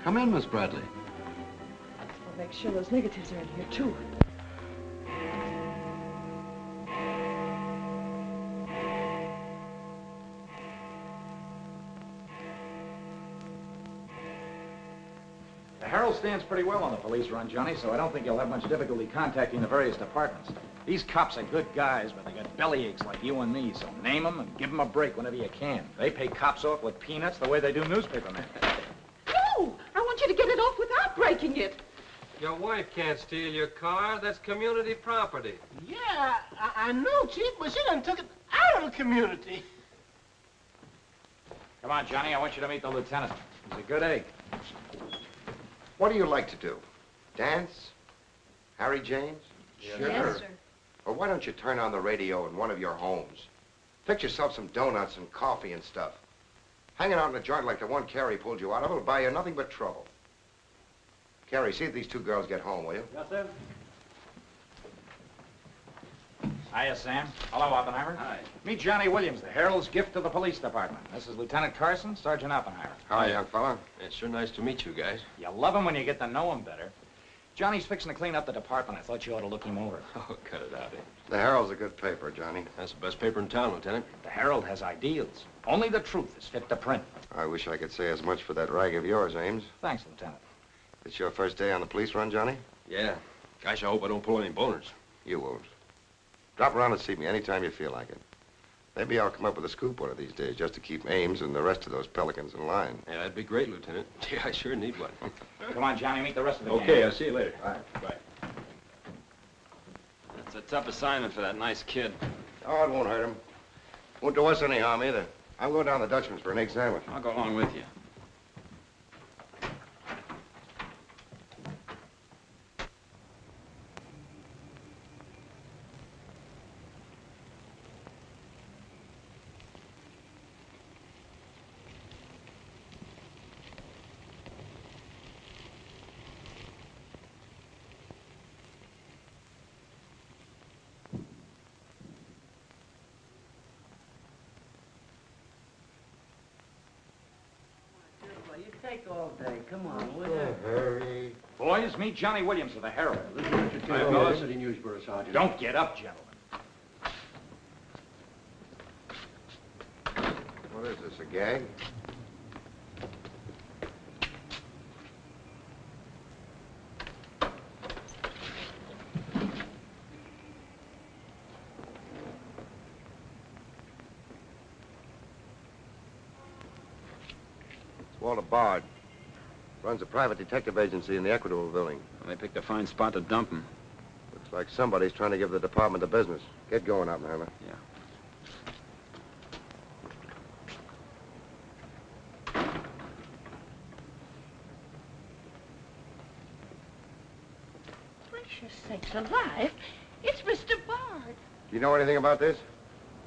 Come in, Miss Bradley. I'll make sure those negatives are in here, too. The Herald stands pretty well on the police run, Johnny, so I don't think you'll have much difficulty contacting the various departments. These cops are good guys, but they got bellyaches like you and me, so name them and give them a break whenever you can. They pay cops off like peanuts the way they do newspapermen. No! I want you to get it off without breaking it. Your wife can't steal your car. That's community property. Yeah, I know, Chief, but she done took it out of the community. Come on, Johnny, I want you to meet the lieutenant. He's a good egg. What do you like to do? Dance? Harry James? Yes, sure. Or why don't you turn on the radio in one of your homes? Fix yourself some donuts and coffee and stuff. Hanging out in a joint like the one Carrie pulled you out of will buy you nothing but trouble. Carrie, see if these two girls get home, will you? Yes, sir. Hiya, Sam. Hello, Oppenheimer. Hi. Meet Johnny Williams, the Herald's gift to the police department. This is Lieutenant Carson, Sergeant Oppenheimer. Hi, young fella. It's sure nice to meet you guys. You love him when you get to know him better. Johnny's fixing to clean up the department. I thought you ought to look him over. Oh, cut it out, eh? The Herald's a good paper, Johnny. That's the best paper in town, Lieutenant. The Herald has ideals. Only the truth is fit to print. I wish I could say as much for that rag of yours, Ames. Thanks, Lieutenant. It's your first day on the police run, Johnny? Yeah. Gosh, I hope I don't pull any boners. You won't. Drop around and see me anytime you feel like it. Maybe I'll come up with a scoop one of these days just to keep Ames and the rest of those pelicans in line. Yeah, that'd be great, Lieutenant. Yeah, I sure need one. Come on, Johnny, meet the rest of the gang. Okay, I'll see you later. All right. Bye. It's a tough assignment for that nice kid. Oh, it won't hurt him. Won't do us any harm either. I'm going down to the Dutchman's for an egg sandwich. I'll go along with you. You take all day. Come on, will you? Hurry. Boys, meet Johnny Williams of the Herald. City Newsboro, Sergeant. Don't get up, gentlemen. What is this, a gag? Walter Bard. Runs a private detective agency in the Equitable building. They picked a fine spot to dump him. Looks like somebody's trying to give the department the business. Get going, Oppenheimer. Yeah. Gracious sakes alive. It's Mr. Bard. Do you know anything about this?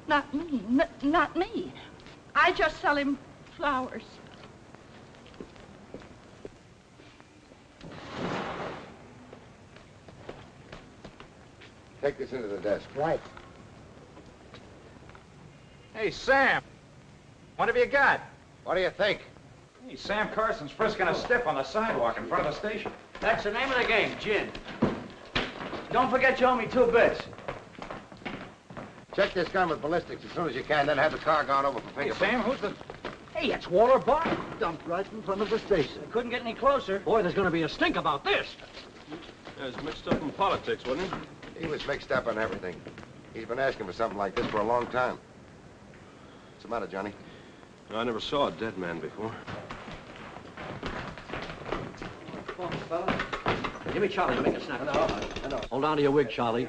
Not me. Not me. I just sell him flowers. Take this into the desk. Right. Hey, Sam. What have you got? What do you think? Hey, Sam Carson's frisking a stiff on the sidewalk in front of the station. That's the name of the game, gin. Don't forget you owe me 2 bits. Check this gun with ballistics as soon as you can, then have the car gone over for Hey, fingerprints. Sam, who's the... Hey, it's Walter Bard. Dumped right in front of the station. I couldn't get any closer. Boy, there's going to be a stink about this. Yeah, he's mixed up in politics, wasn't he? He was mixed up on everything. He's been asking for something like this for a long time. What's the matter, Johnny? I never saw a dead man before. Give me Charlie to make a snap. Hold on to your wig, Charlie.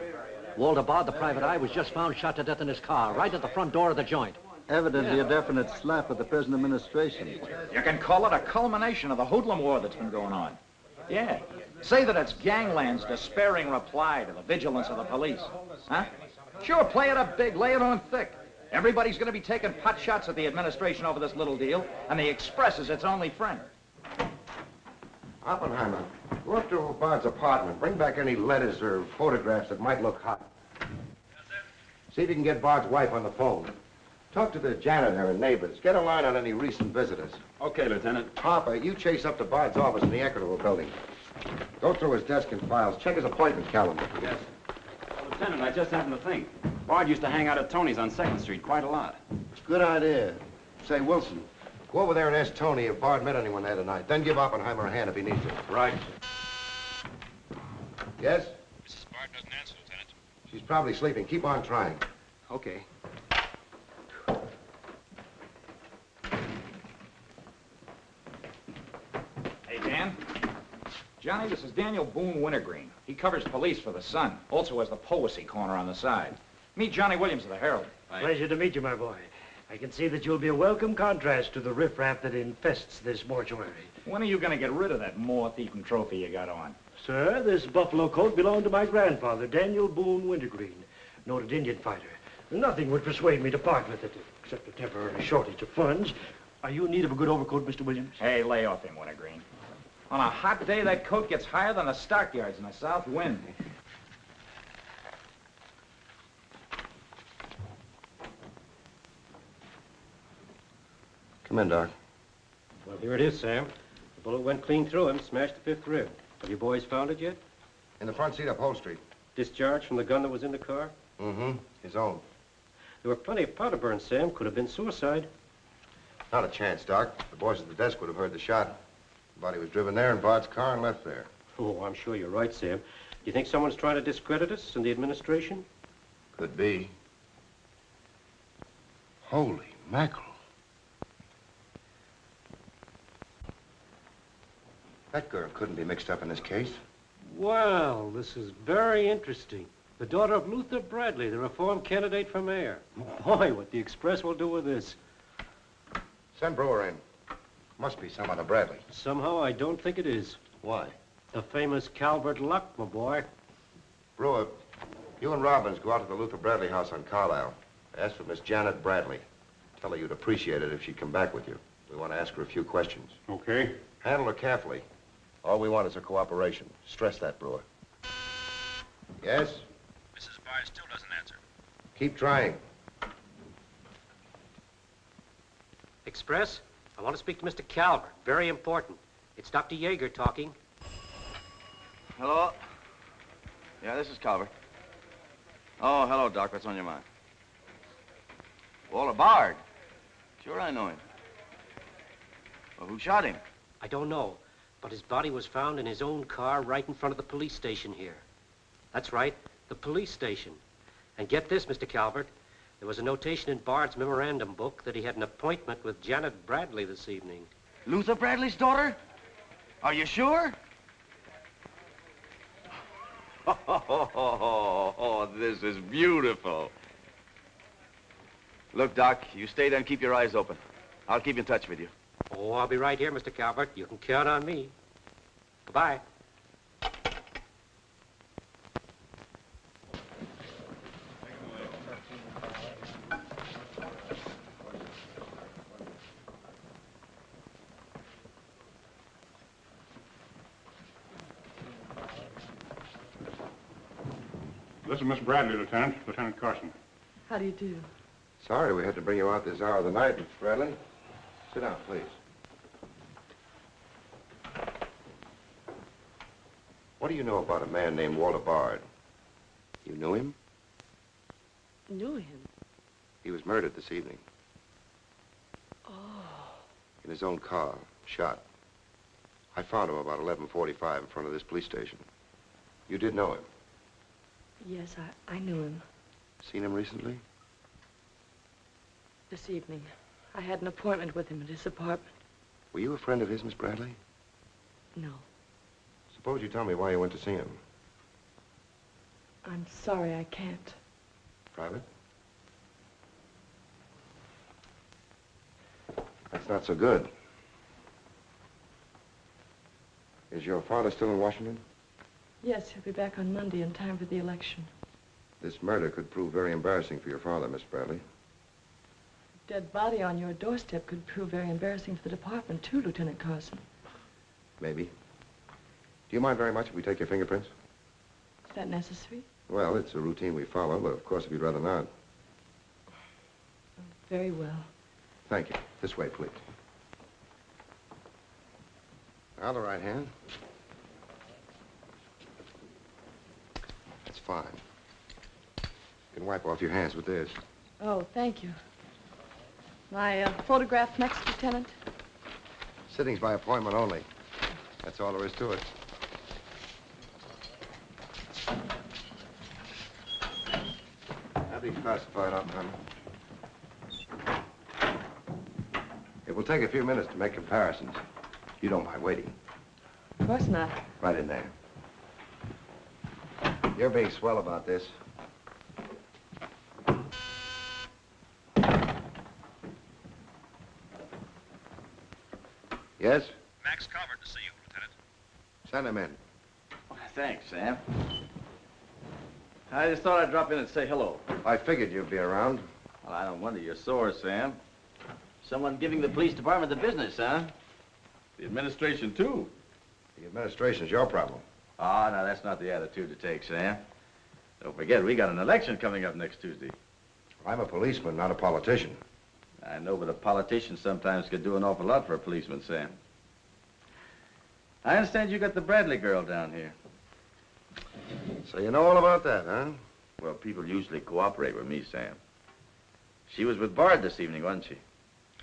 Walter Bard, the private eye, was just found shot to death in his car, right at the front door of the joint. Evidently a definite slap at the present administration. You can call it a culmination of the hoodlum war that's been going on. Yeah. Say that it's gangland's despairing reply to the vigilance of the police. Huh? Sure, play it up big, lay it on thick. Everybody's going to be taking pot shots at the administration over this little deal, and the Express is its only friend. Oppenheimer, go up to Bard's apartment. Bring back any letters or photographs that might look hot. See if you can get Bard's wife on the phone. Talk to the janitor and neighbors. Get a line on any recent visitors. Okay, Lieutenant. Harper, you chase up to Bard's office in the Equitable building. Go through his desk and files. Check his appointment calendar. Yes. Lieutenant, I just happened to think. Bard used to hang out at Tony's on 2nd Street quite a lot. Good idea. Say, Wilson, go over there and ask Tony if Bard met anyone there tonight. Then give Oppenheimer a hand if he needs it. Right. Yes? Mrs. Bard doesn't answer, Lieutenant. She's probably sleeping. Keep on trying. Okay. Hey, Dan. Johnny, this is Daniel Boone Wintergreen. He covers police for the Sun. Also has the Poesy Corner on the side. Meet Johnny Williams of the Herald. Pleasure to meet you, my boy. I can see that you'll be a welcome contrast to the riffraff that infests this mortuary. When are you going to get rid of that moth-eaten trophy you got on? Sir, this buffalo coat belonged to my grandfather, Daniel Boone Wintergreen, noted Indian fighter. Nothing would persuade me to part with it, except a temporary shortage of funds. Are you in need of a good overcoat, Mr. Williams? Hey, lay off him, Wintergreen. On a hot day, that coat gets higher than the stockyards in a south wind. Come in, Doc. Well, here it is, Sam. The bullet went clean through him, smashed the 5th rib. Have you boys found it yet? In the front seat upholstery. Discharged from the gun that was in the car? Mm-hmm. His own. There were plenty of powder burns, Sam. Could have been suicide. Not a chance, Doc. The boys at the desk would have heard the shot. The body was driven there in Bard's car and left there. Oh, I'm sure you're right, Sam. Do you think someone's trying to discredit us in the administration? Could be. Holy mackerel. That girl couldn't be mixed up in this case. Well, this is very interesting. The daughter of Luther Bradley, the reform candidate for mayor. Boy, what the Express will do with this. Send Brewer in. Must be some other Bradley. Somehow, I don't think it is. Why? The famous Calvert Luck, my boy. Brewer, you and Robbins go out to the Luther Bradley house on Carlisle. Ask for Miss Janet Bradley. Tell her you'd appreciate it if she'd come back with you. We want to ask her a few questions. Okay. Handle her carefully. All we want is her cooperation. Stress that, Brewer. Yes? Mrs. Bard still doesn't answer. Keep trying. Express, I want to speak to Mr. Calvert. Very important. It's Dr. Yeager talking. Hello? Yeah, this is Calvert. Oh, hello, Doc. What's on your mind? Walter Bard. Sure, I know him. Well, who shot him? I don't know, but his body was found in his own car right in front of the police station here. That's right, the police station. And get this, Mr. Calvert, there was a notation in Bard's memorandum book that he had an appointment with Janet Bradley this evening. Luther Bradley's daughter? Are you sure? Oh, this is beautiful. Look, Doc, you stay there and keep your eyes open. I'll keep in touch with you. Oh, I'll be right here, Mr. Calvert. You can count on me. Goodbye. This is Miss Bradley, Lieutenant. Lieutenant Carson. How do you do? Sorry we had to bring you out this hour of the night, Miss Bradley. Sit down, please. What do you know about a man named Walter Bard? You knew him? Knew him? He was murdered this evening. Oh. In his own car, shot. I found him about 11:45 in front of this police station. You did know him? Yes, I knew him. Seen him recently? This evening. I had an appointment with him at his apartment. Were you a friend of his, Miss Bradley? No. Suppose you tell me why you went to see him. I'm sorry, I can't. Private? That's not so good. Is your father still in Washington? Yes, he'll be back on Monday in time for the election. This murder could prove very embarrassing for your father, Miss Bradley. Dead body on your doorstep could prove very embarrassing for the department, too, Lieutenant Carson. Maybe. Do you mind very much if we take your fingerprints? Is that necessary? Well, it's a routine we follow, but of course if you'd rather not. Very well. Thank you. This way, please. Now, the right hand. That's fine. You can wipe off your hands with this. Oh, thank you. My photograph next, Lieutenant? Sittings by appointment only. That's all there is to it. That'll be classified, Oppenheimer. It will take a few minutes to make comparisons. You don't mind waiting. Of course not. Right in there. You're being swell about this. Yes? Max Calvert to see you, Lieutenant. Send him in. Thanks, Sam. I just thought I'd drop in and say hello. I figured you'd be around. Well, I don't wonder you're sore, Sam. Someone giving the police department the business, huh? The administration, too. The administration's your problem. Ah, now, that's not the attitude to take, Sam. Don't forget, we got an election coming up next Tuesday. I'm a policeman, not a politician. I know, but a politician sometimes could do an awful lot for a policeman, Sam. I understand you got the Bradley girl down here. So you know all about that, huh? Well, people usually cooperate with me, Sam. She was with Bard this evening, wasn't she?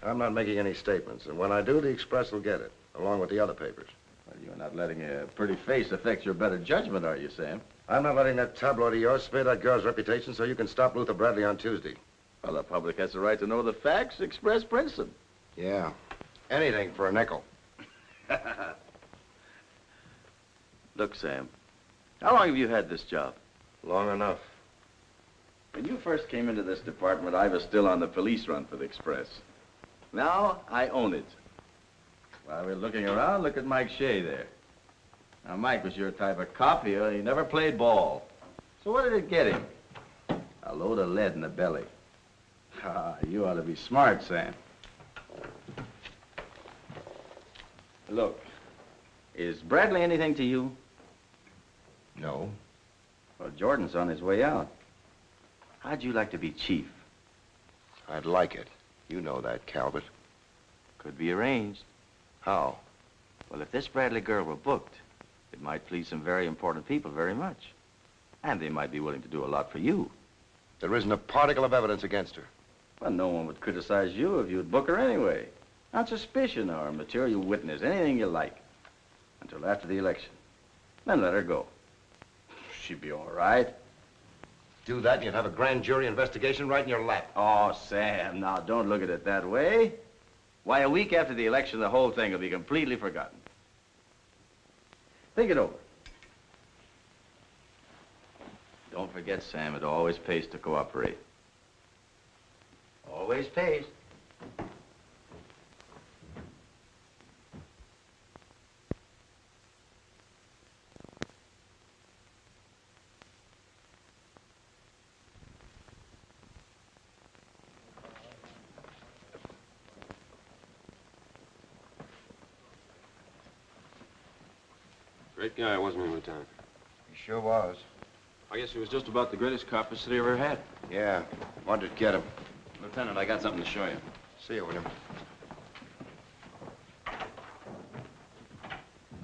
I'm not making any statements, and when I do, the Express will get it, along with the other papers. Well, you're not letting a pretty face affect your better judgment, are you, Sam? I'm not letting that tabloid of yours smear that girl's reputation so you can stop Luther Bradley on Tuesday. Well, the public has the right to know the facts. Express prints them. Yeah. Anything for a nickel. Look, Sam, how long have you had this job? Long enough. When you first came into this department, I was still on the police run for the Express. Now, I own it. While we're looking around, look at Mike Shea there. Now, Mike was your type of cop here. He never played ball. So what did it get him? A load of lead in the belly. Ah, you ought to be smart, Sam. Look, is Bradley anything to you? No. Well, Jordan's on his way out. How'd you like to be chief? I'd like it. You know that, Calvert. Could be arranged. How? Well, if this Bradley girl were booked, it might please some very important people very much. And they might be willing to do a lot for you. There isn't a particle of evidence against her. Well, no one would criticize you if you'd book her anyway. On suspicion or a material witness, anything you like. Until after the election. Then let her go. She'd be all right. Do that and you'd have a grand jury investigation right in your lap. Oh, Sam, now don't look at it that way. Why, a week after the election, the whole thing will be completely forgotten. Think it over. Don't forget, Sam, it always pays to cooperate. Always pays. Great guy, wasn't he, Lieutenant? He sure was. I guess he was just about the greatest cop the city ever had. Yeah. Wanted to get him. Lieutenant, I got something to show you. See you, William.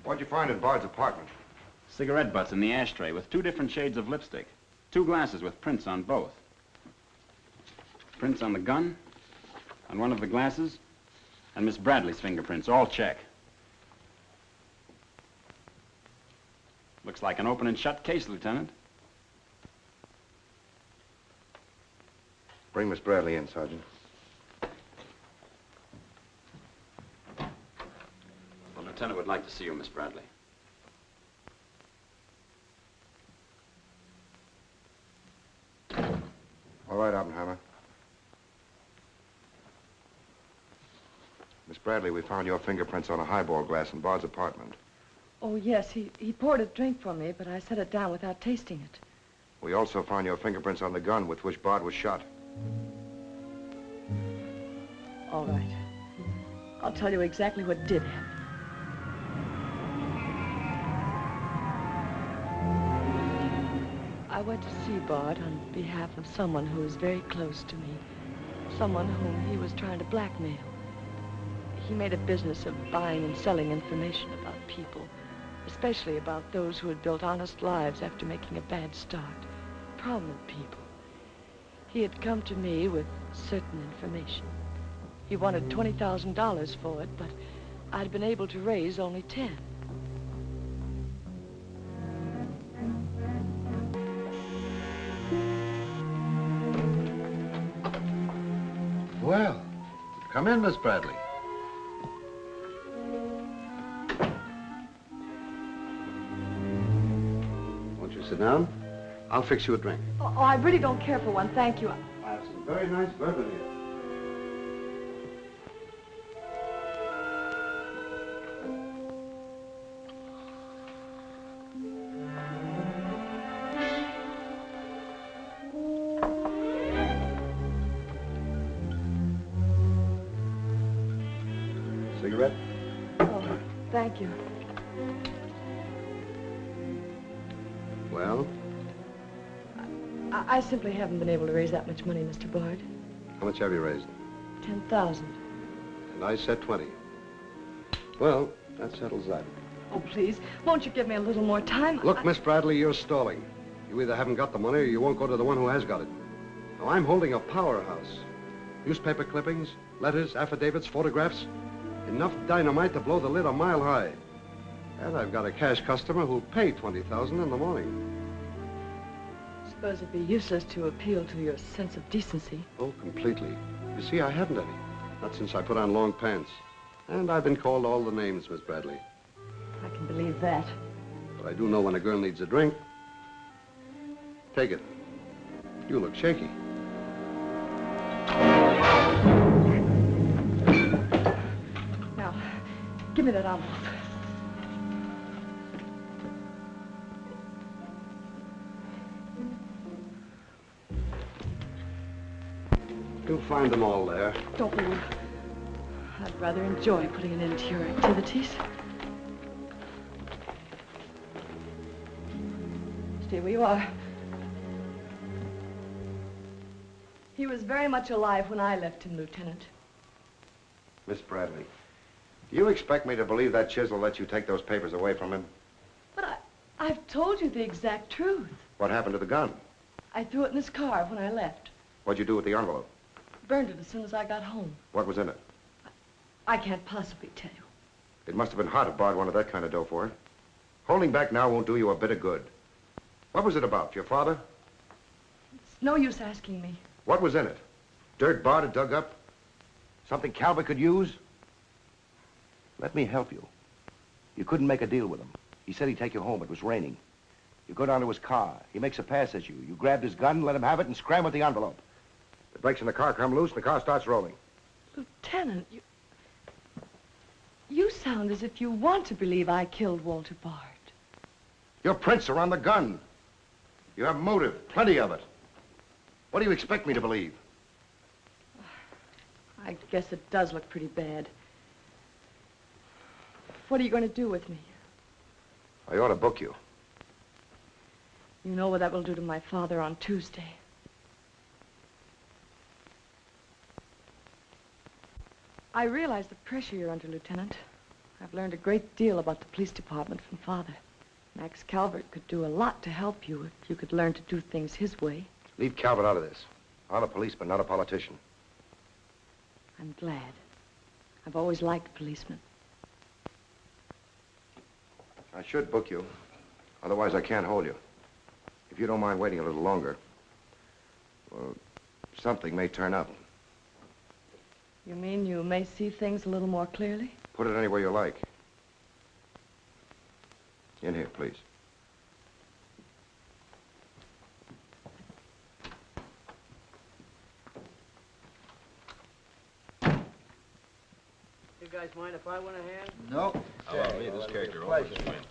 What'd you find in Bard's apartment? Cigarette butts in the ashtray with 2 different shades of lipstick. 2 glasses with prints on both. Prints on the gun, on one of the glasses, and Miss Bradley's fingerprints, all check. Looks like an open and shut case, Lieutenant. Bring Miss Bradley in, Sergeant. The lieutenant would like to see you, Miss Bradley. All right, Oppenheimer. Miss Bradley, we found your fingerprints on a highball glass in Bard's apartment. Oh, yes, he poured a drink for me, but I set it down without tasting it. We also found your fingerprints on the gun with which Bard was shot. All right. I'll tell you exactly what did happen. I went to see Bard on behalf of someone who was very close to me. someone whom he was trying to blackmail. He made a business of buying and selling information about people, especially about those who had built honest lives after making a bad start. Prominent people. He had come to me with certain information. He wanted $20,000 for it, but I'd been able to raise only 10. Well, come in, Miss Bradley. Won't you sit down? I'll fix you a drink. Oh, I really don't care for one, thank you. I have some very nice bourbon here. Cigarette? Oh, thank you. Well, I simply haven't been able to raise that much money, Mr. Bard. how much have you raised? 10,000. And I said 20. Well, that settles that. Oh, please, won't you give me a little more time? Look, Miss Bradley, you're stalling. You either haven't got the money or you won't go to the one who has got it. Now, I'm holding a powerhouse. Newspaper clippings, letters, affidavits, photographs. Enough dynamite to blow the lid a mile high. And I've got a cash customer who'll pay $20,000 in the morning. I suppose it'd be useless to appeal to your sense of decency. Oh, completely. You see, I haven't any. Not since I put on long pants. And I've been called all the names, Miss Bradley. I can believe that. But I do know when a girl needs a drink. Take it. You look shaky. Now, give me that envelope. You'll find them all there. Don't worry. I'd rather enjoy putting an end to your activities. Stay where you are. He was very much alive when I left him, Lieutenant. Miss Bradley, do you expect me to believe that Chisel let you take those papers away from him? But I've told you the exact truth. What happened to the gun? I threw it in his car when I left. What'd you do with the envelope? Burned it as soon as I got home. What was in it? I can't possibly tell you. It must have been hot if Bard wanted that kind of dough for it. Holding back now won't do you a bit of good. What was it about? Your father? It's no use asking me. What was in it? Dirt Bard had dug up? Something Calvert could use? Let me help you. You couldn't make a deal with him. He said he'd take you home. It was raining. You go down to his car. He makes a pass at you. You grabbed his gun, let him have it, and scrambled the envelope. The brakes in the car come loose, and the car starts rolling. Lieutenant, you sound as if you want to believe I killed Walter Bard. Your prints are on the gun. You have motive, plenty of it. What do you expect me to believe? I guess it does look pretty bad. What are you going to do with me? I ought to book you. You know what that will do to my father on Tuesday. I realize the pressure you're under, Lieutenant. I've learned a great deal about the police department from Father. Max Calvert could do a lot to help you if you could learn to do things his way. Leave Calvert out of this. I'm a policeman, not a politician. I'm glad. I've always liked policemen. I should book you. Otherwise, I can't hold you. If you don't mind waiting a little longer, well, something may turn up. You mean you may see things a little more clearly? Put it anywhere you like. In here, please. You guys mind if I went a hand? No. Hello, me, this character always wins.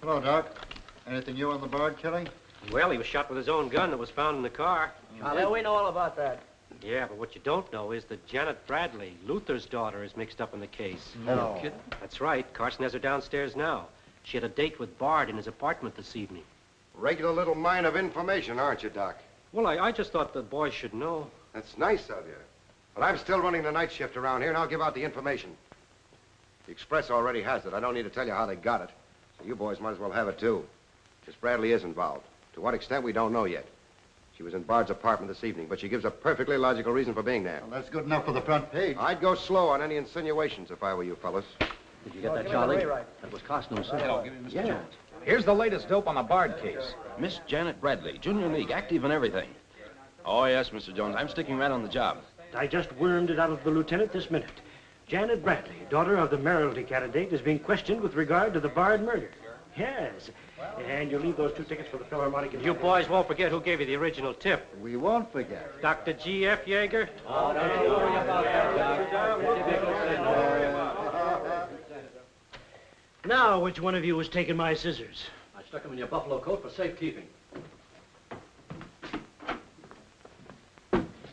Hello, Doc. Anything new on the Bard killing? Well, he was shot with his own gun that was found in the car. Yeah, we know all about that. Yeah, but what you don't know is that Janet Bradley, Luther's daughter, is mixed up in the case. No. Kidding? That's right. Carson has her downstairs now. She had a date with Bard in his apartment this evening. Regular little mine of information, aren't you, Doc? Well, I just thought the boys should know. That's nice of you. But I'm still running the night shift around here, and I'll give out the information. The Express already has it. I don't need to tell you how they got it. So you boys might as well have it, too. Miss Bradley is involved. To what extent, we don't know yet. She was in Bard's apartment this evening, but she gives a perfectly logical reason for being there. Well, that's good enough for the front page. I'd go slow on any insinuations if I were you fellas. Did you get that, Charlie? That was Carson who said Hello, give me Mr. Yeah. Jones. Here's the latest dope on the Bard case. Miss Janet Bradley, Junior League, active and everything. Oh, yes, Mr. Jones. I'm sticking right on the job. I just wormed it out of the lieutenant this minute. Janet Bradley, daughter of the mayoralty candidate, is being questioned with regard to the Bard murder. Yes. And you'll leave those 2 tickets for the Philharmonic. You boys won't forget who gave you the original tip. We won't forget. Dr. G.F. Yeager? Oh, don't you worry about that, Doc. Now, which one of you has taken my scissors? I stuck them in your buffalo coat for safekeeping.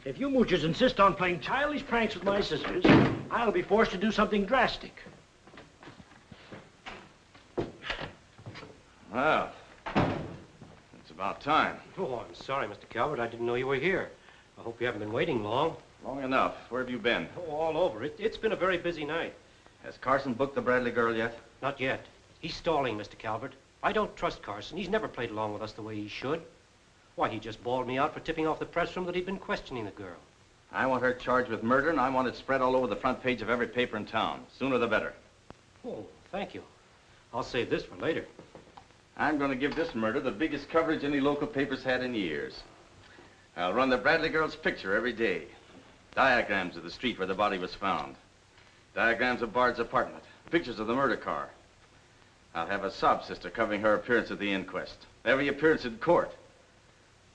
If you moochers insist on playing childish pranks with my scissors, I'll be forced to do something drastic. Well, it's about time. Oh, I'm sorry, Mr. Calvert. I didn't know you were here. I hope you haven't been waiting long. Long enough. Where have you been? Oh, all over. It's been a very busy night. Has Carson booked the Bradley girl yet? Not yet. He's stalling, Mr. Calvert. I don't trust Carson. He's never played along with us the way he should. Why, he just bawled me out for tipping off the press room that he'd been questioning the girl. I want her charged with murder, and I want it spread all over the front page of every paper in town. Sooner the better. Oh, thank you. I'll save this for later. I'm going to give this murder the biggest coverage any local paper's had in years. I'll run the Bradley girl's picture every day. Diagrams of the street where the body was found. Diagrams of Bard's apartment. Pictures of the murder car. I'll have a sob sister covering her appearance at the inquest. Every appearance in court.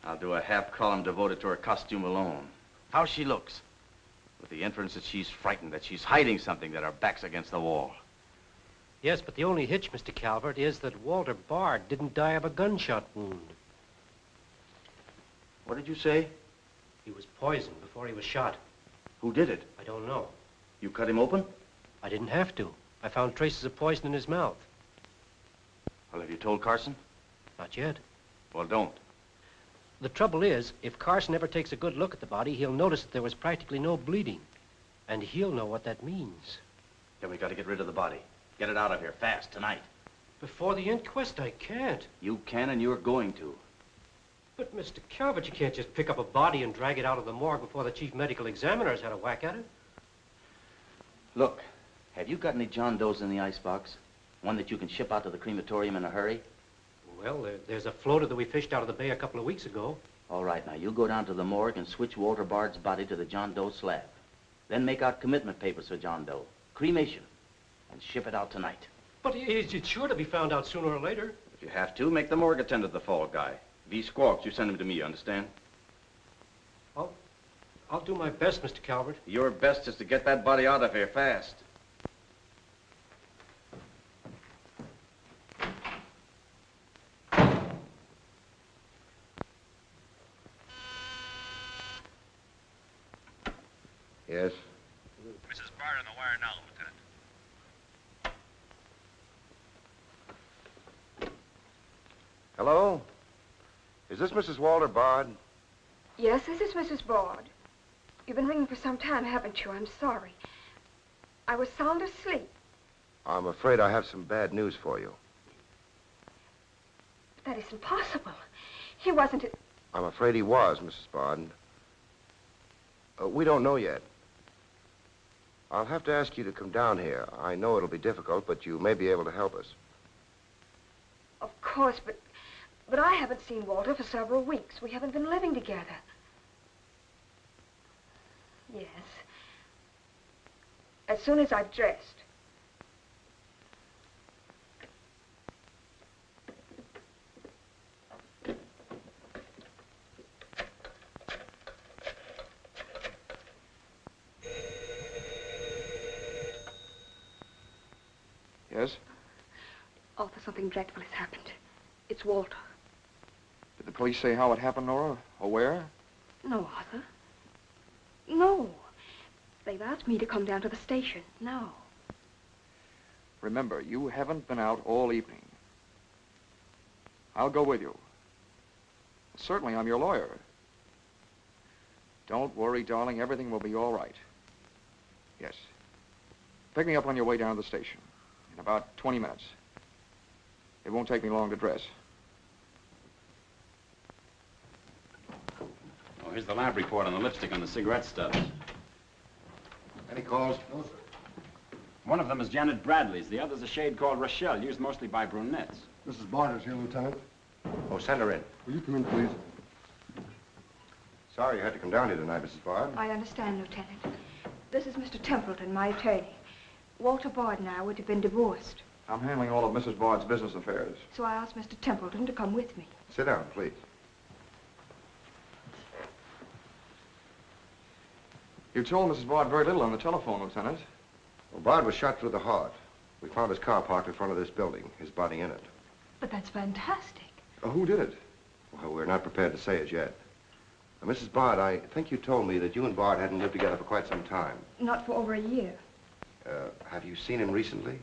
I'll do a half column devoted to her costume alone. How she looks. With the inference that she's frightened, that she's hiding something, that her back's against the wall. Yes, but the only hitch, Mr. Calvert, is that Walter Bard didn't die of a gunshot wound. What did you say? He was poisoned before he was shot. Who did it? I don't know. You cut him open? I didn't have to. I found traces of poison in his mouth. Well, have you told Carson? Not yet. Well, don't. The trouble is, if Carson ever takes a good look at the body, he'll notice that there was practically no bleeding. And he'll know what that means. Then we got to get rid of the body. Get it out of here, fast, tonight. Before the inquest, I can't. You can, and you're going to. But, Mr. Calvert, you can't just pick up a body and drag it out of the morgue before the chief medical examiner's had a whack at it. Look, have you got any John Does in the icebox? One that you can ship out to the crematorium in a hurry? Well, there's a floater that we fished out of the bay a couple of weeks ago. All right, now, you go down to the morgue and switch Walter Bard's body to the John Doe slab. Then make out commitment papers for John Doe. Cremation. And ship it out tonight. But it's sure to be found out sooner or later. If you have to, make the morgue attend to the fall guy. If he squawks, you send him to me, you understand? I'll do my best, Mr. Calvert. Your best is to get that body out of here fast. Yes? Mrs. Bard on the wire now, Lieutenant. Hello? Is this Mrs. Walter Bard? Yes, this is Mrs. Bard. You've been ringing for some time, haven't you? I'm sorry. I was sound asleep. I'm afraid I have some bad news for you. But that isn't possible. He wasn't... I'm afraid he was, Mrs. Bard. We don't know yet. I'll have to ask you to come down here. I know it'll be difficult, but you may be able to help us. Of course, but I haven't seen Walter for several weeks. We haven't been living together. Yes. As soon as I've dressed. Yes? Arthur, something dreadful has happened. It's Walter. Did the police say how it happened, Nora? Or where? No, Arthur. No. They've asked me to come down to the station now. Remember, you haven't been out all evening. I'll go with you. Certainly, I'm your lawyer. Don't worry, darling. Everything will be all right. Yes. Pick me up on your way down to the station. In about 20 minutes. It won't take me long to dress. Oh, here's the lab report on the lipstick on the cigarette stubs. Any calls? No, sir. One of them is Janet Bradley's. The other's a shade called Rochelle, used mostly by brunettes. Mrs. Bard is here, Lieutenant. Oh, send her in. Will you come in, please? Sorry you had to come down here tonight, Mrs. Bard. I understand, Lieutenant. This is Mr. Templeton, my attorney. Walter Bard and I would have been divorced, I'm handling all of Mrs. Bard's business affairs. so I asked Mr. Templeton to come with me. Sit down, please. You told Mrs. Bard very little on the telephone, Lieutenant. Well, Bard was shot through the heart. We found his car parked in front of this building, his body in it. But that's fantastic. Who did it? Well, we're not prepared to say it yet. Now, Mrs. Bard, I think you told me that you and Bard hadn't lived together for quite some time. Not for over a year. Have you seen him recently?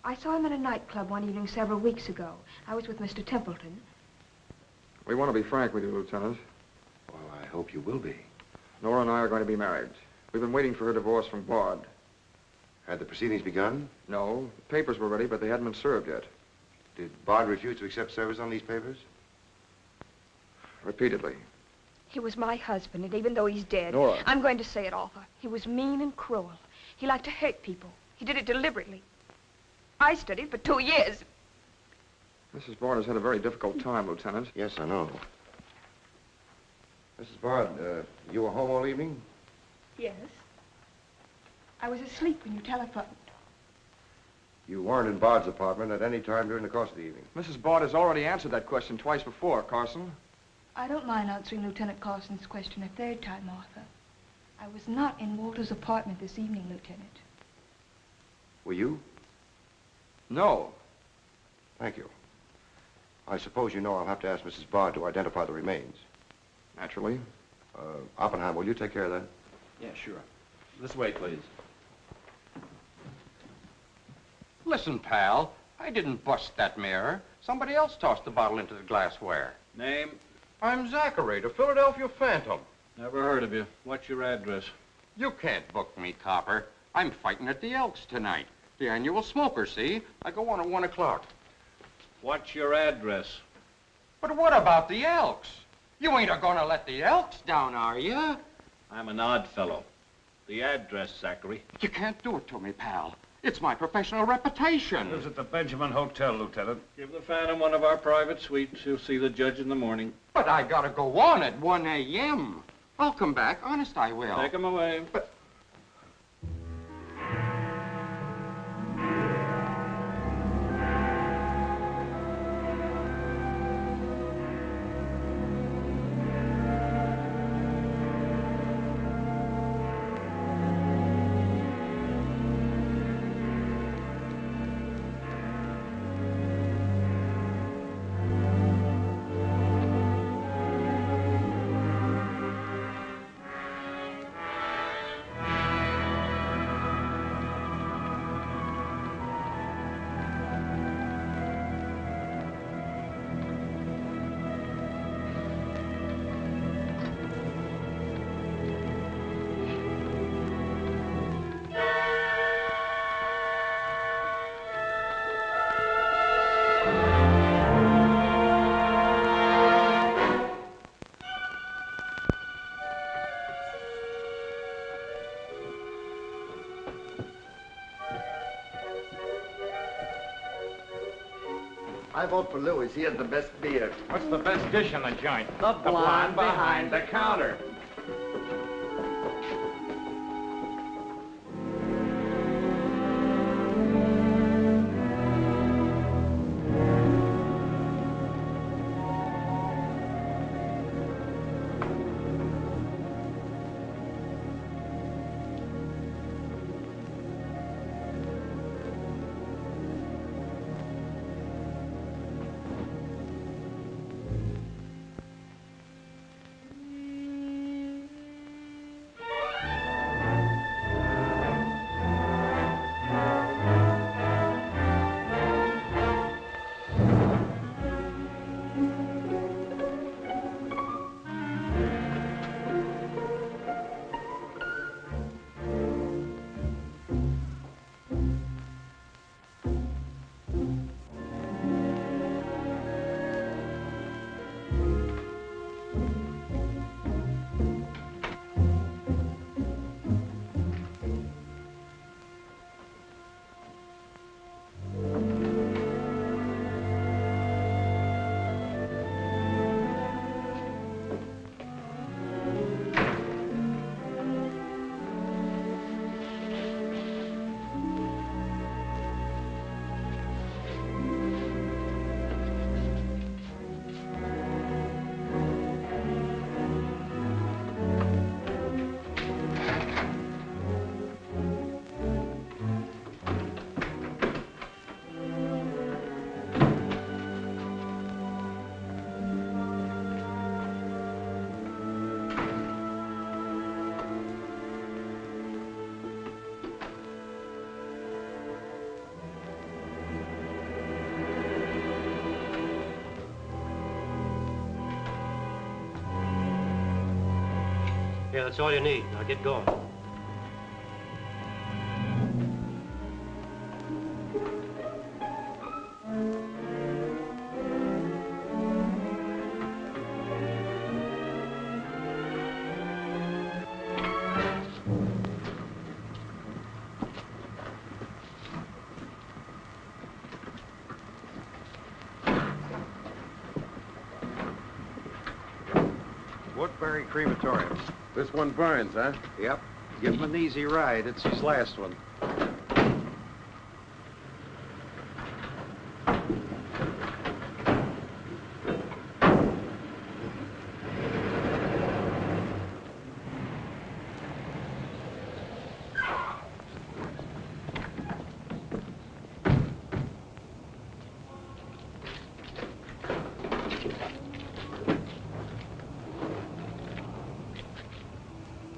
I saw him at a nightclub one evening several weeks ago. I was with Mr. Templeton. We want to be frank with you, Lieutenant. Well, I hope you will be. Nora and I are going to be married. We've been waiting for her divorce from Bard. Had the proceedings begun? No. The papers were ready, but they hadn't been served yet. Did Bard refuse to accept service on these papers? Repeatedly. He was my husband, and even though he's dead... Nora. I'm going to say it, Arthur. He was mean and cruel. He liked to hurt people. He did it deliberately. I studied for 2 years. Mrs. Bard has had a very difficult time, Lieutenant. Yes, I know. Mrs. Bard, you were home all evening? Yes. I was asleep when you telephoned. You weren't in Bard's apartment at any time during the course of the evening? Mrs. Bard has already answered that question twice before, Carson. I don't mind answering Lieutenant Carson's question a third time, Arthur. I was not in Walter's apartment this evening, Lieutenant. Were you? No. Thank you. I suppose you know I'll have to ask Mrs. Bard to identify the remains. Naturally. Oppenheim, will you take care of that? Yeah, sure. This way, please. Listen, pal, I didn't bust that mirror. Somebody else tossed the bottle into the glassware. Name? I'm Zachary, the Philadelphia Phantom. Never heard of you. What's your address? You can't book me, copper. I'm fighting at the Elks tonight. The annual smoker, see? I go on at 1 o'clock. What's your address? But what about the Elks? You ain't a-gonna let the Elks down, are you? I'm an odd fellow. The address, Zachary. You can't do it to me, pal. It's my professional reputation. Lives at the Benjamin Hotel, Lieutenant. Give the Phantom one of our private suites. He'll see the judge in the morning. But I gotta go on at 1 a.m. I'll come back. Honest, I will. Take him away. But... I vote for Louis. He has the best beer. What's the best dish in the joint? The blonde behind the counter. Here, that's all you need. Now get going. Woodbury Crematorium. This one burns, huh? Yep. Give him an easy ride. It's his last one.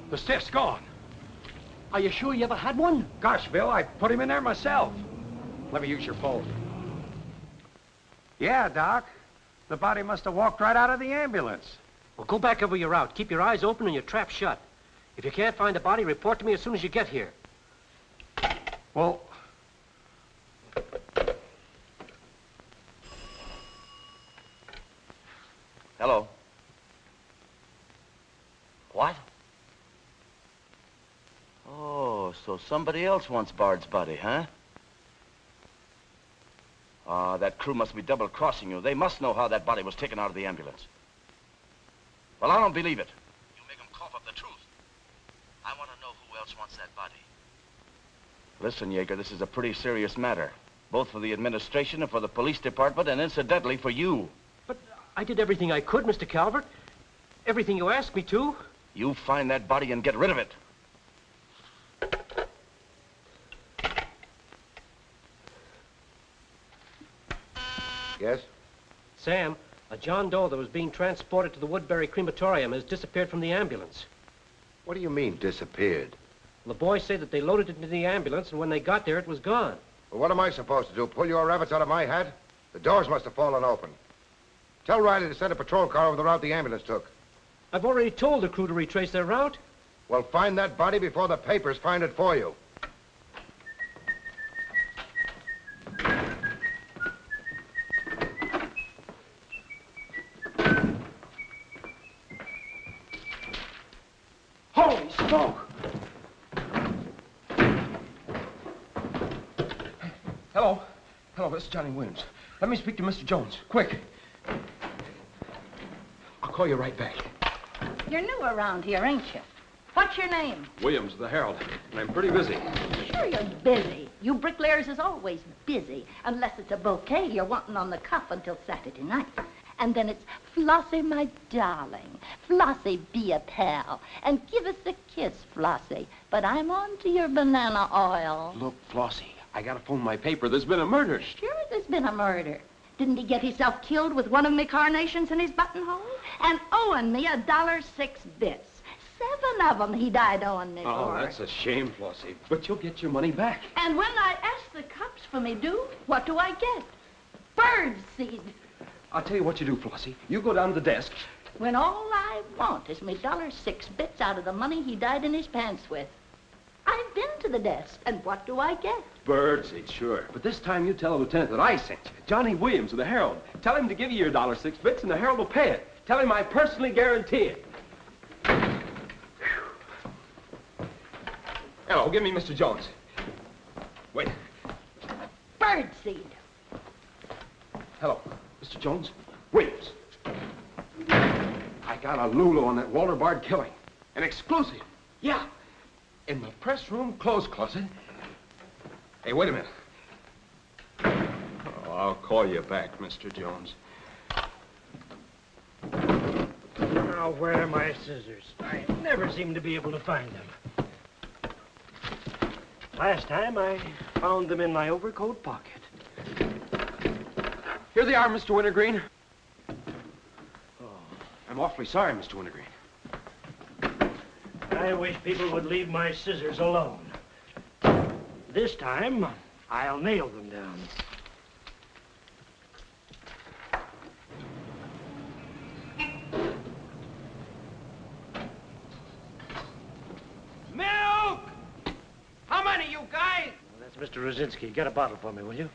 The stiff's gone. Are you sure you ever had one? Gosh, Bill, I put him in there myself. Let me use your phone. Yeah, Doc. The body must have walked right out of the ambulance. Well, go back over your route. Keep your eyes open and your trap shut. If you can't find the body, report to me as soon as you get here. Well, Hello. What? Oh, so somebody else wants Bard's body, huh? Ah, that crew must be double-crossing you. They must know how that body was taken out of the ambulance. Well, I don't believe it. You make them cough up the truth. I want to know who else wants that body. Listen, Yeager, this is a pretty serious matter. Both for the administration and for the police department, and incidentally for you. But I did everything I could, Mr. Calvert. Everything you asked me to. You find that body and get rid of it. Yes? Sam, a John Doe that was being transported to the Woodbury Crematorium has disappeared from the ambulance. What do you mean, disappeared? The boys say that they loaded it into the ambulance, and when they got there, it was gone. Well, what am I supposed to do? Pull your rabbits out of my hat? The doors must have fallen open. Tell Riley to send a patrol car over the route the ambulance took. I've already told the crew to retrace their route. Well, find that body before the papers find it for you. Holy smoke! Hello. Hello, this is Johnny Williams. Let me speak to Mr. Jones. Quick. I'll call you right back. You're new around here, ain't you? What's your name? Williams, the Herald. And I'm pretty busy. Sure you're busy. You bricklayers is always busy, unless it's a bouquet you're wanting on the cuff until Saturday night. And then it's, Flossie, my darling. Flossie, be a pal. And give us a kiss, Flossie. But I'm on to your banana oil. Look, Flossie, I gotta phone my paper. There's been a murder. Sure there's been a murder. Didn't he get himself killed with one of me carnations in his buttonhole? And owing me $1.06 bits. 7 of them he died owing me Oh, for. that's a shame, Flossie. But you'll get your money back. And when I ask the cops for me due, what do I get? Bird seed. I'll tell you what you do, Flossie. You go down to the desk. When all I want is me $1.06 bits out of the money he died in his pants with. I've been to the desk, and what do I get? Birdseed, sure. But this time you tell the lieutenant that I sent you. Johnny Williams of the Herald. Tell him to give you your $1.06 bits, and the Herald will pay it. Tell him I personally guarantee it. Hello, give me Mr. Jones. Wait. Birdseed. Hello, Mr. Jones. Williams. I got a Lulu on that Walter Bard killing. An exclusive. Yeah. In the press room clothes closet. Hey, wait a minute. Oh, I'll call you back, Mr. Jones. Now, where are my scissors? I never seem to be able to find them. Last time, I found them in my overcoat pocket. Here they are, Mr. Wintergreen. Oh, I'm awfully sorry, Mr. Wintergreen. I wish people would leave my scissors alone. This time, I'll nail them down. Mr. Rosinski, get a bottle for me, will you?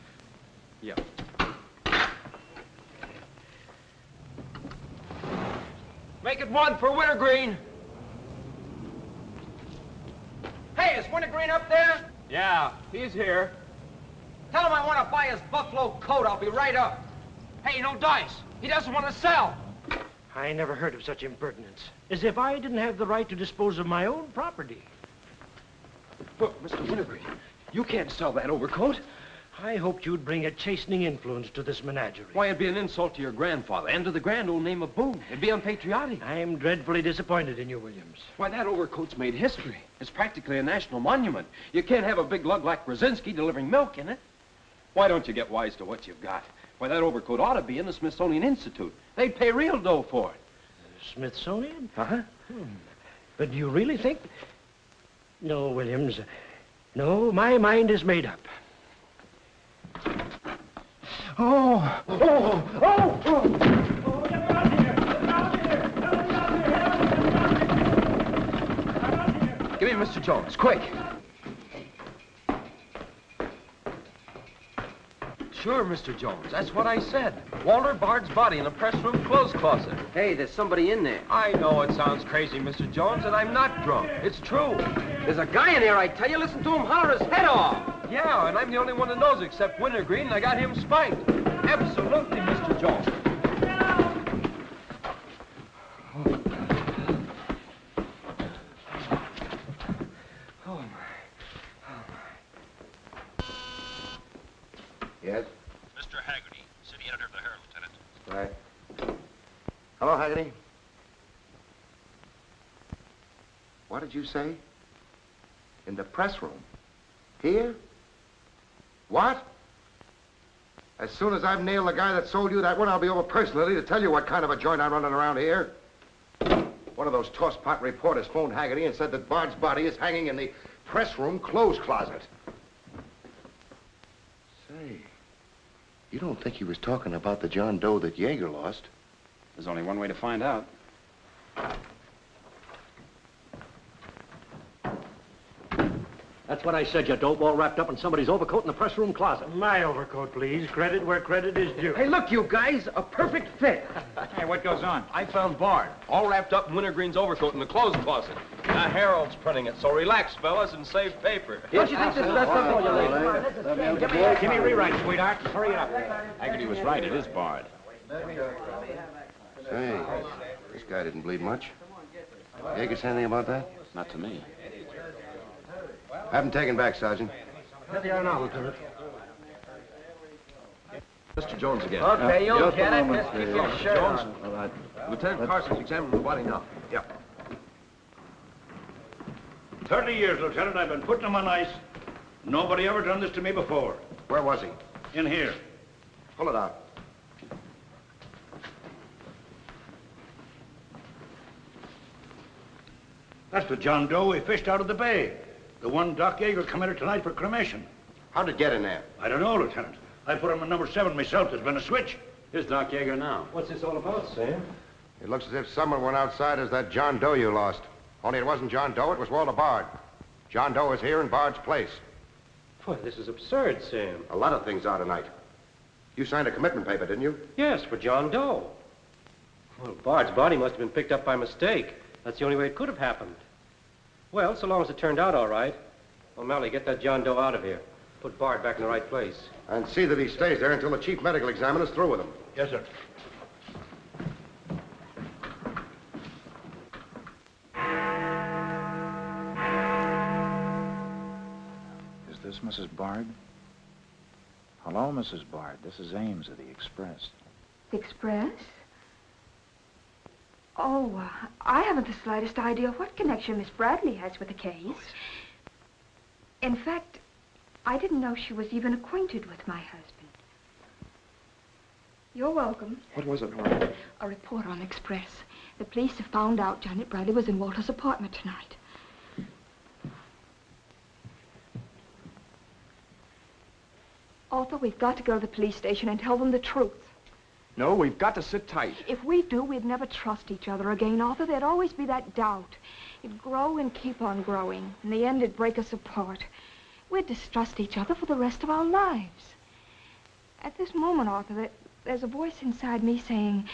Yeah. Make it one for Wintergreen. Hey, is Wintergreen up there? Yeah, he's here. Tell him I want to buy his buffalo coat. I'll be right up. Hey, no dice. He doesn't want to sell. I never heard of such impertinence. As if I didn't have the right to dispose of my own property. Look, Mr. Wintergreen, you can't sell that overcoat. I hoped you'd bring a chastening influence to this menagerie. Why, it'd be an insult to your grandfather and to the grand old name of Boone. It'd be unpatriotic. I'm dreadfully disappointed in you, Williams. Why, that overcoat's made history. It's practically a national monument. You can't have a big lug like Brzezinski delivering milk in it. Why don't you get wise to what you've got? Why, that overcoat ought to be in the Smithsonian Institute. They'd pay real dough for it. Smithsonian? Uh-huh. But do you really think... No, Williams. No, my mind is made up. Oh! Oh! Oh! Oh! Give me Mr. Jones, quick. Sure, Mr. Jones. That's what I said. Walter Bard's body in a press room clothes closet. Hey, there's somebody in there. I know it sounds crazy, Mr. Jones, and I'm not drunk. It's true. There's a guy in there, I tell you. Listen to him holler his head off. Yeah, and I'm the only one that knows except Wintergreen, and I got him spiked. Absolutely, Mr. Jones. Yes? Mr. Haggerty, city editor of the Herald, Lieutenant. Right. Hello, Haggerty. What did you say? In the press room? Here? What? As soon as I've nailed the guy that sold you that one, I'll be over personally to tell you what kind of a joint I'm running around here. One of those tosspot reporters phoned Haggerty and said that Bard's body is hanging in the press room clothes closet. Say, you don't think he was talking about the John Doe that Yeager lost? There's only one way to find out. That's what I said, you dope, all wrapped up in somebody's overcoat in the press room closet. My overcoat, please. Credit where credit is due. Hey, look, you guys, a perfect fit. Hey, what goes on? I found Bard, all wrapped up in Wintergreen's overcoat in the clothes closet. The Herald's printing it, so relax, fellas, and save paper. Don't you think this is best up for you, Give me a rewrite, sweetheart. Hurry it up. Haggerty was right. It is Bard. Say, this guy didn't bleed much. Yeager say anything about that? Not to me. Have him taken back, Sergeant. Here they are now, Lieutenant. Mr. Jones again. Okay, you'll get it. Just keep your shirt Jones. on. All right. Lieutenant Carson's examining the body now. Yep. 30 years, Lieutenant. I've been putting them on ice. Nobody ever done this to me before. Where was he? In here. Pull it out. That's the John Doe we fished out of the bay. The one Doc Yeager committed tonight for cremation. How'd it get in there? I don't know, Lieutenant. I put him in number 7 myself. There's been a switch. Here's Doc Yeager now. What's this all about, Sam? It looks as if someone went outside as that John Doe you lost. Only it wasn't John Doe, it was Walter Bard. John Doe is here in Bard's place. Boy, this is absurd, Sam. A lot of things are tonight. You signed a commitment paper, didn't you? Yes, for John Doe. Well, Bard's body must have been picked up by mistake. That's the only way it could have happened. Well, so long as it turned out all right. O'Malley, get that John Doe out of here. Put Bard back in the right place. And see that he stays there until the chief medical examiner's through with him. Yes, sir. Is this Mrs. Bard? Hello, Mrs. Bard. This is Ames of the Express. The Express? Oh, I haven't the slightest idea what connection Miss Bradley has with the case. In fact, I didn't know she was even acquainted with my husband. You're welcome. What was it, Nora? A report on Express. The police have found out Janet Bradley was in Walter's apartment tonight. Arthur, we've got to go to the police station and tell them the truth. No, we've got to sit tight. If we do, we'd never trust each other again, Arthur. There'd always be that doubt. It'd grow and keep on growing. In the end, it'd break us apart. we'd distrust each other for the rest of our lives. At this moment, Arthur, there's a voice inside me saying,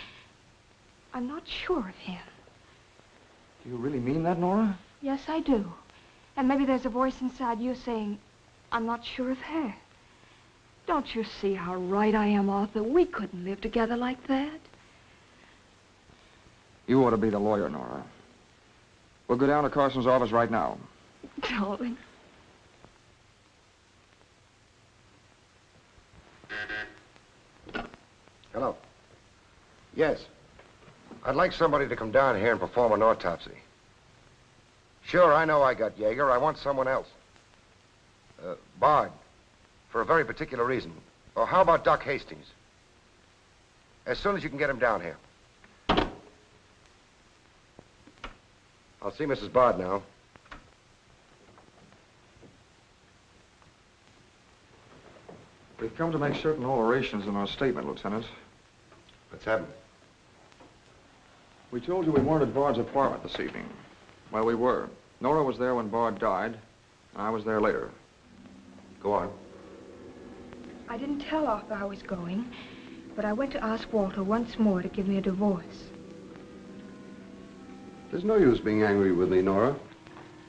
I'm not sure of him. Do you really mean that, Nora? Yes, I do. And maybe there's a voice inside you saying, I'm not sure of her. Don't you see how right I am, Arthur? We couldn't live together like that. You ought to be the lawyer, Nora. We'll go down to Carson's office right now. Darling. Hello. Yes. I'd like somebody to come down here and perform an autopsy. Sure, I know I got Yeager. I want someone else. Bard. For a very particular reason. Or how about Doc Hastings? As soon as you can get him down here. I'll see Mrs. Bard now. We've come to make certain alterations in our statement, Lieutenant. What's happened? We told you we weren't at Bard's apartment this evening. Well, we were. Nora was there when Bard died. I was there later. Go on. I didn't tell Arthur I was going, but I went to ask Walter once more to give me a divorce. There's no use being angry with me, Nora.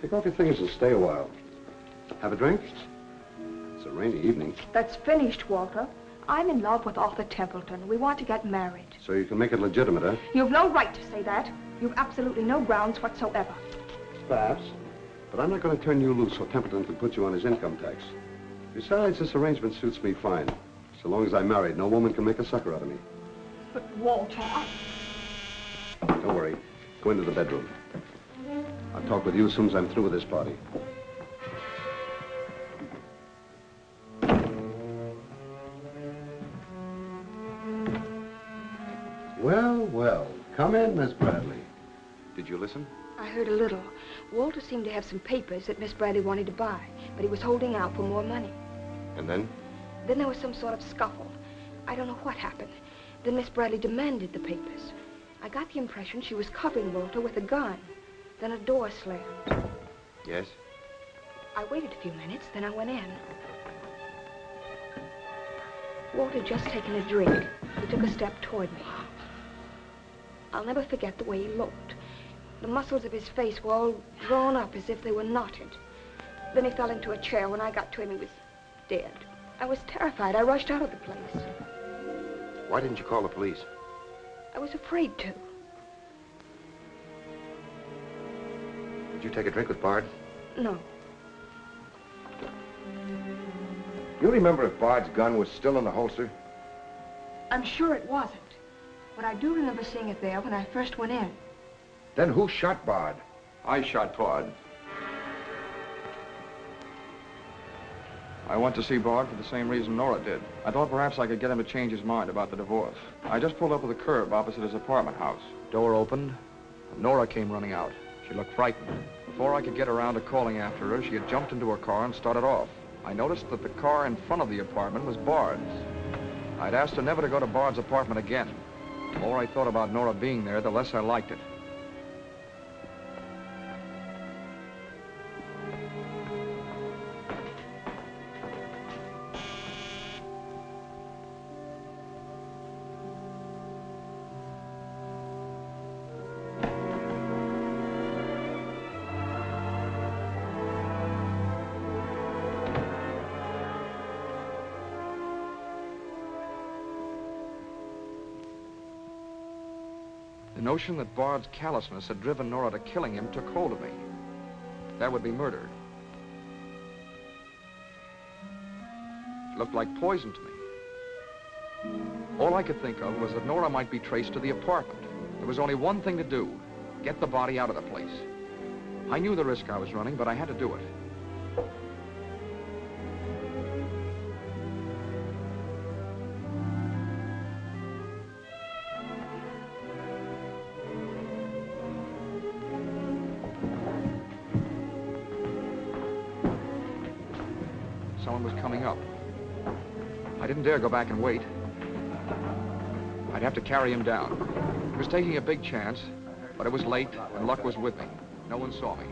Take off your things and stay a while. Have a drink? It's a rainy evening. That's finished, Walter. I'm in love with Arthur Templeton. We want to get married. So you can make it legitimate, huh? You've no right to say that. You've absolutely no grounds whatsoever. Perhaps. But I'm not going to turn you loose so Templeton can put you on his income tax. Besides, this arrangement suits me fine. So long as I'm married, no woman can make a sucker out of me. But, Walter, Don't worry. Go into the bedroom. I'll talk with you as soon as I'm through with this party. Well, well. Come in, Miss Bradley. Did you listen? I heard a little. Walter seemed to have some papers that Miss Bradley wanted to buy, but he was holding out for more money. And then? Then there was some sort of scuffle. I don't know what happened. Then Miss Bradley demanded the papers. I got the impression she was covering Walter with a gun. Then a door slammed. Yes? I waited a few minutes, then I went in. Walter had just taken a drink. He took a step toward me. I'll never forget the way he looked. The muscles of his face were all drawn up as if they were knotted. Then he fell into a chair. When I got to him, he was dead. I was terrified. I rushed out of the place. Why didn't you call the police? I was afraid to. Did you take a drink with Bard? No. You remember if Bard's gun was still in the holster? I'm sure it wasn't. But I do remember seeing it there when I first went in. Then who shot Bard? I shot Bard. I went to see Bard for the same reason Nora did. I thought perhaps I could get him to change his mind about the divorce. I just pulled up at the curb opposite his apartment house. Door opened, and Nora came running out. She looked frightened. Before I could get around to calling after her, she had jumped into her car and started off. I noticed that the car in front of the apartment was Bard's. I'd asked her never to go to Bard's apartment again. The more I thought about Nora being there, the less I liked it. The notion that Bard's callousness had driven Nora to killing him took hold of me. That would be murder. It looked like poison to me. All I could think of was that Nora might be traced to the apartment. There was only one thing to do: get the body out of the place. I knew the risk I was running, but I had to do it. Someone was coming up. I didn't dare go back and wait. I'd have to carry him down. He was taking a big chance, but it was late and luck was with me. No one saw me.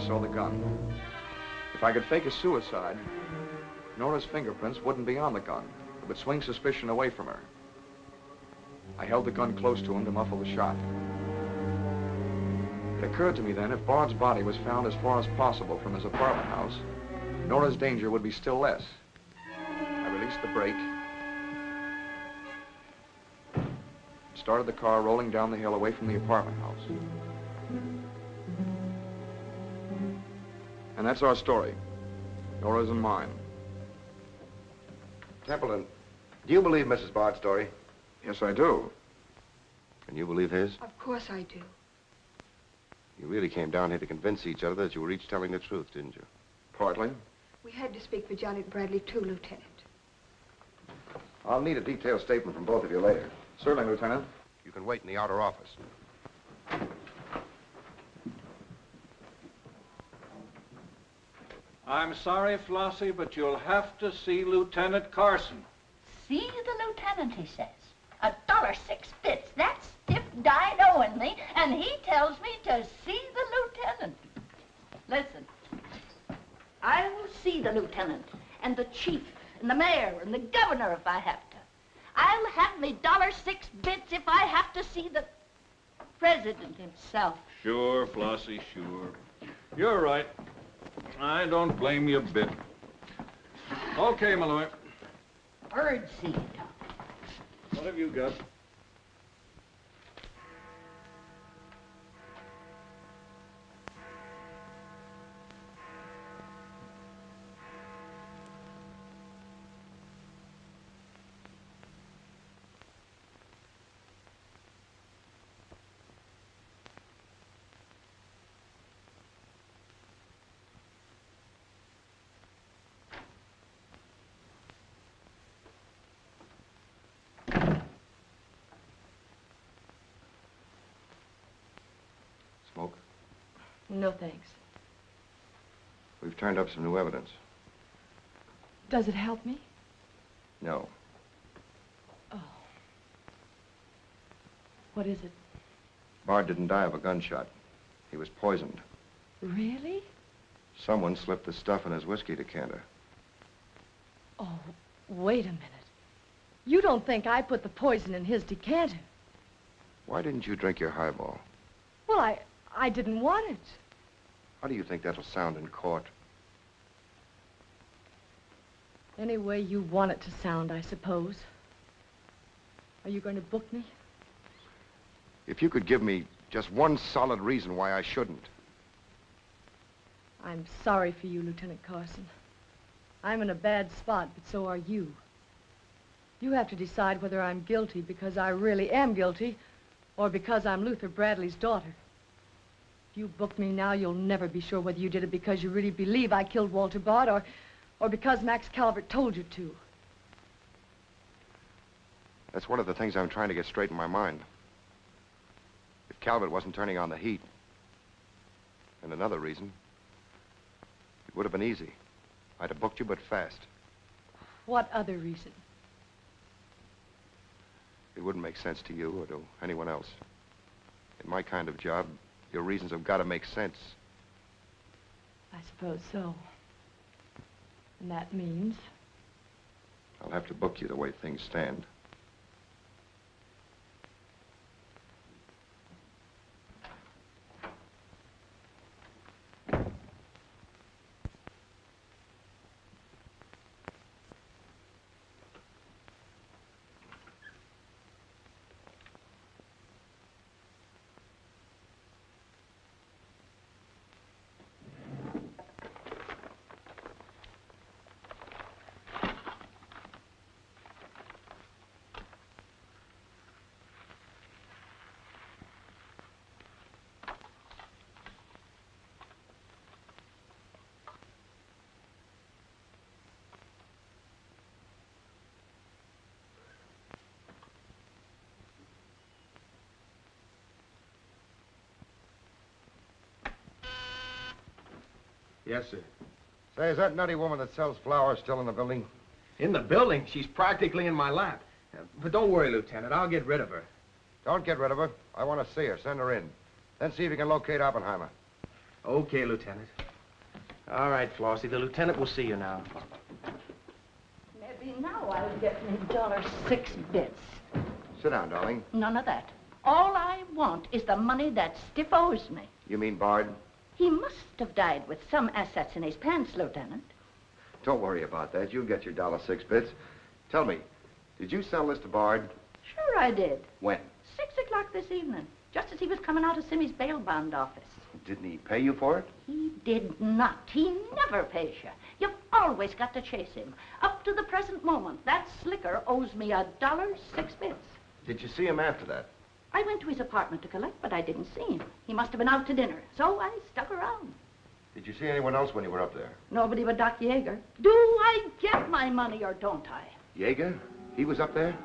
saw the gun. If I could fake a suicide, Nora's fingerprints wouldn't be on the gun. It would swing suspicion away from her. I held the gun close to him to muffle the shot. It occurred to me then, if Bard's body was found as far as possible from his apartment house, Nora's danger would be still less. I released the brake, started the car rolling down the hill away from the apartment house. And that's our story. Nora's and mine. Templeton, do you believe Mrs. Bard's story? Yes, I do. And you believe his? Of course I do. You really came down here to convince each other that you were each telling the truth, didn't you? Partly. We had to speak for Janet Bradley, too, Lieutenant. I'll need a detailed statement from both of you later. Certainly, Lieutenant. You can wait in the outer office. I'm sorry, Flossie, but you'll have to see Lieutenant Carson. See the lieutenant, he says. $1.06. That's stiff dino-ing, and he tells me to see the lieutenant. Listen, I will see the lieutenant, and the chief, and the mayor, and the governor if I have to. I'll have me $1.06 if I have to see the president himself. Sure, Flossie, sure. You're right. I don't blame you a bit. Okay, Malloy. Birdseed. What have you got? Smoke? No, thanks. We've turned up some new evidence. Does it help me? No. Oh. What is it? Bard didn't die of a gunshot. He was poisoned. Really? Someone slipped the stuff in his whiskey decanter. Oh, wait a minute. You don't think I put the poison in his decanter? Why didn't you drink your highball? Well, I didn't want it. How do you think that'll sound in court? Any way you want it to sound, I suppose. Are you going to book me? If you could give me just one solid reason why I shouldn't. I'm sorry for you, Lieutenant Carson. I'm in a bad spot, but so are you. You have to decide whether I'm guilty because I really am guilty or because I'm Luther Bradley's daughter. If you book me now, you'll never be sure whether you did it because you really believe I killed Walter Bard or because Max Calvert told you to. That's one of the things I'm trying to get straight in my mind. If Calvert wasn't turning on the heat, and another reason, it would have been easy. I'd have booked you, but fast. What other reason? It wouldn't make sense to you or to anyone else. In my kind of job, your reasons have got to make sense. I suppose so. And that means? I'll have to book you the way things stand. Yes, sir. Say, is that nutty woman that sells flowers still in the building? In the building? She's practically in my lap. But don't worry, Lieutenant. I'll get rid of her. Don't get rid of her. I want to see her. Send her in. Then see if you can locate Oppenheimer. Okay, Lieutenant. All right, Flossie. The lieutenant will see you now. Maybe now I'll get me $6. Sit down, darling. None of that. All I want is the money that Stiff owes me. You mean Bard? He must have died with some assets in his pants, Lieutenant. Don't worry about that. You'll get your $6. Tell me, did you sell this to Bard? Sure I did. When? 6 o'clock this evening, just as he was coming out of Simmy's bail bond office. Didn't he pay you for it? He did not. He never pays you. You've always got to chase him. Up to the present moment, that slicker owes me $1.06. Did you see him after that? I went to his apartment to collect, but I didn't see him. He must have been out to dinner, so I stuck around. Did you see anyone else when you were up there? Nobody but Doc Yeager. Do I get my money or don't I? Yeager? He was up there?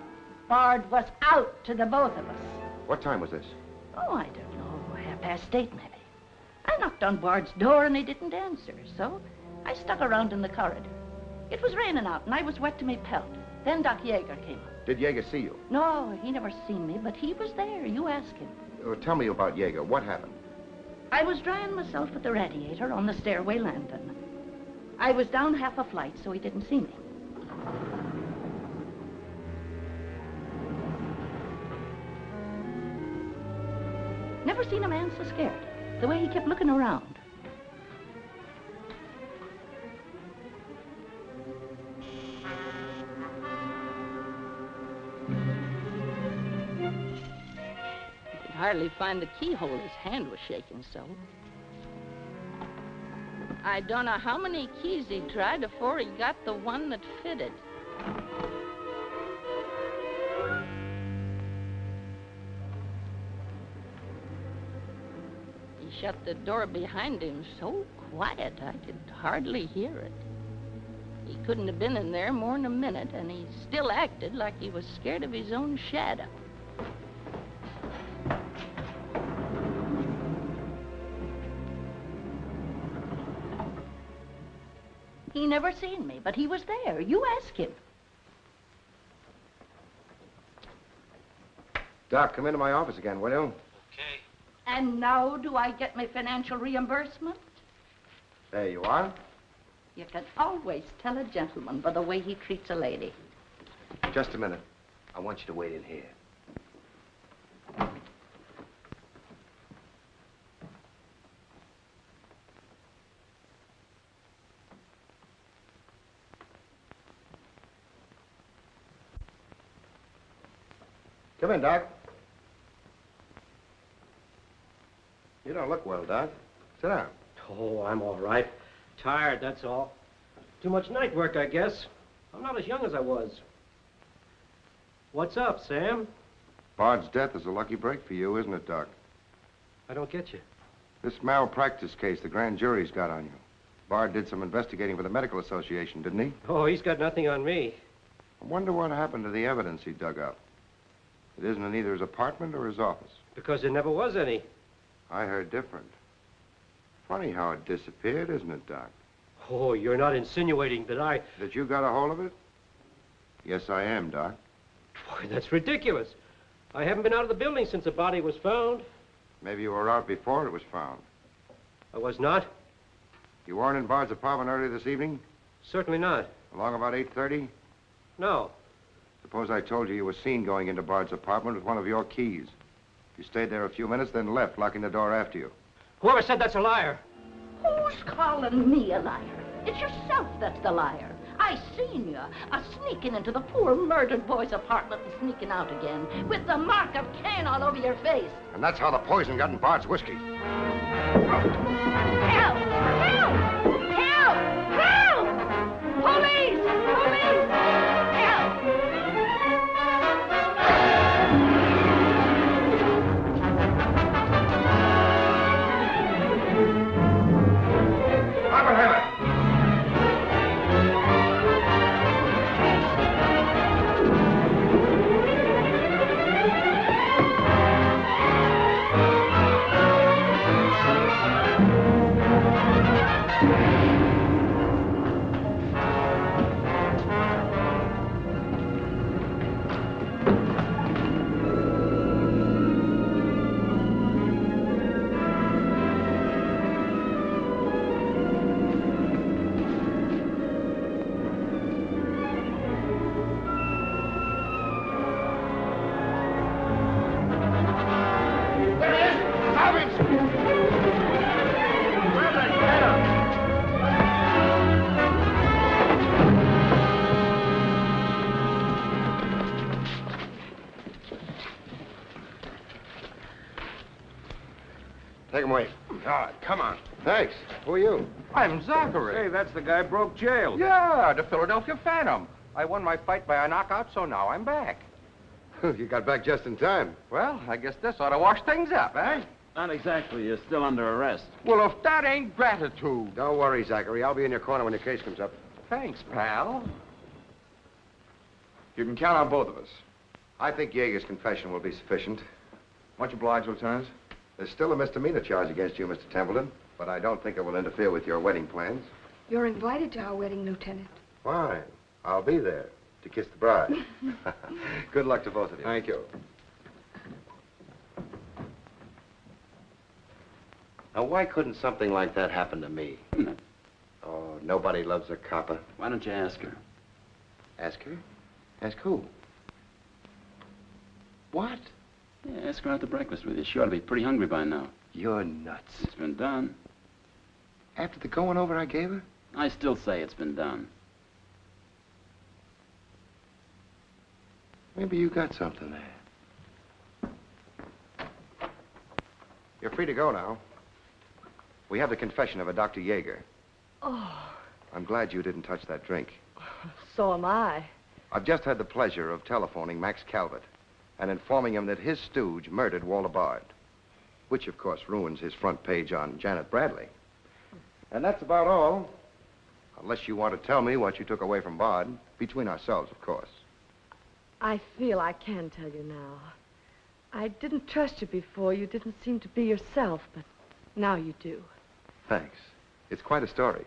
Bard was out to the both of us. What time was this? Oh, I don't know, 8:30 maybe. I knocked on Bard's door and he didn't answer, so I stuck around in the corridor. It was raining out and I was wet to me pelt. Then Doc Yeager came up. Did Yeager see you? No, he never seen me, but he was there. You ask him. Tell me about Yeager. What happened? I was drying myself at the radiator on the stairway landing. I was down half a flight, so he didn't see me. Never seen a man so scared. The way he kept looking around. Could hardly find the keyhole. His hand was shaking so. I don't know how many keys he tried before he got the one that fitted. He shut the door behind him so quiet I could hardly hear it. He couldn't have been in there more than a minute, and he still acted like he was scared of his own shadow. He never seen me, but he was there. You ask him. Doc, come into my office again, will you? And now do I get my financial reimbursement? There you are. You can always tell a gentleman by the way he treats a lady. Just a minute. I want you to wait in here. Come in, Doc. You don't look well, Doc. Sit down. Oh, I'm all right. Tired, that's all. Too much night work, I guess. I'm not as young as I was. What's up, Sam? Bard's death is a lucky break for you, isn't it, Doc? I don't get you. This malpractice case the grand jury's got on you. Bard did some investigating for the Medical Association, didn't he? Oh, he's got nothing on me. I wonder what happened to the evidence he dug up. It isn't in either his apartment or his office. Because there never was any. I heard different. Funny how it disappeared, isn't it, Doc? Oh, you're not insinuating that I... That you got a hold of it? Yes, I am, Doc. Boy, that's ridiculous. I haven't been out of the building since the body was found. Maybe you were out before it was found. I was not? You weren't in Bard's apartment earlier this evening? Certainly not. Along about 8:30? No. Suppose I told you you were seen going into Bard's apartment with one of your keys. You stayed there a few minutes, then left, locking the door after you. Whoever said that's a liar. Who's calling me a liar? It's yourself that's the liar. I seen you sneaking into the poor murdered boy's apartment and sneaking out again with the mark of Cain all over your face. And that's how the poison got in Bard's whiskey. Help! Help! Help! Help! Police! Police! Help! God, come on. Thanks. Who are you? I'm Zachary. Hey, that's the guy broke jail. Yeah, the Philadelphia Phantom. I won my fight by a knockout, so now I'm back. You got back just in time. Well, I guess this ought to wash things up, eh? Not exactly. You're still under arrest. Well, if that ain't gratitude. Don't worry, Zachary. I'll be in your corner when your case comes up. Thanks, pal. You can count on both of us. I think Yeager's confession will be sufficient. Much obliged, Lieutenant. There's still a misdemeanor charge against you, Mr. Templeton, but I don't think it will interfere with your wedding plans. You're invited to our wedding, Lieutenant. Fine. I'll be there to kiss the bride. Good luck to both of you. Thank you. Now, why couldn't something like that happen to me? Oh, nobody loves a copper. Why don't you ask her? Ask her? Ask who? What? Yeah, ask her out to breakfast with you. She ought to be pretty hungry by now. You're nuts. It's been done. After the going over I gave her? I still say it's been done. Maybe you got something there. You're free to go now. We have the confession of a Dr. Yeager. Oh, I'm glad you didn't touch that drink. so am I. I've just had the pleasure of telephoning Max Calvert and informing him that his stooge murdered Walter Bard, which, of course, ruins his front page on Janet Bradley. And that's about all, unless you want to tell me what you took away from Bard, between ourselves, of course. I feel I can tell you now. I didn't trust you before. You didn't seem to be yourself, but now you do. Thanks. It's quite a story.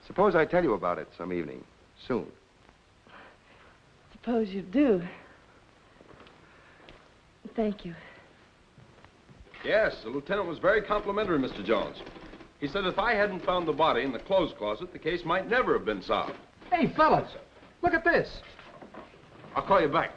Suppose I tell you about it some evening, soon. Suppose you do. Thank you. Yes, the lieutenant was very complimentary, Mr. Jones. He said if I hadn't found the body in the clothes closet, the case might never have been solved. Hey, fellas, look at this. I'll call you back.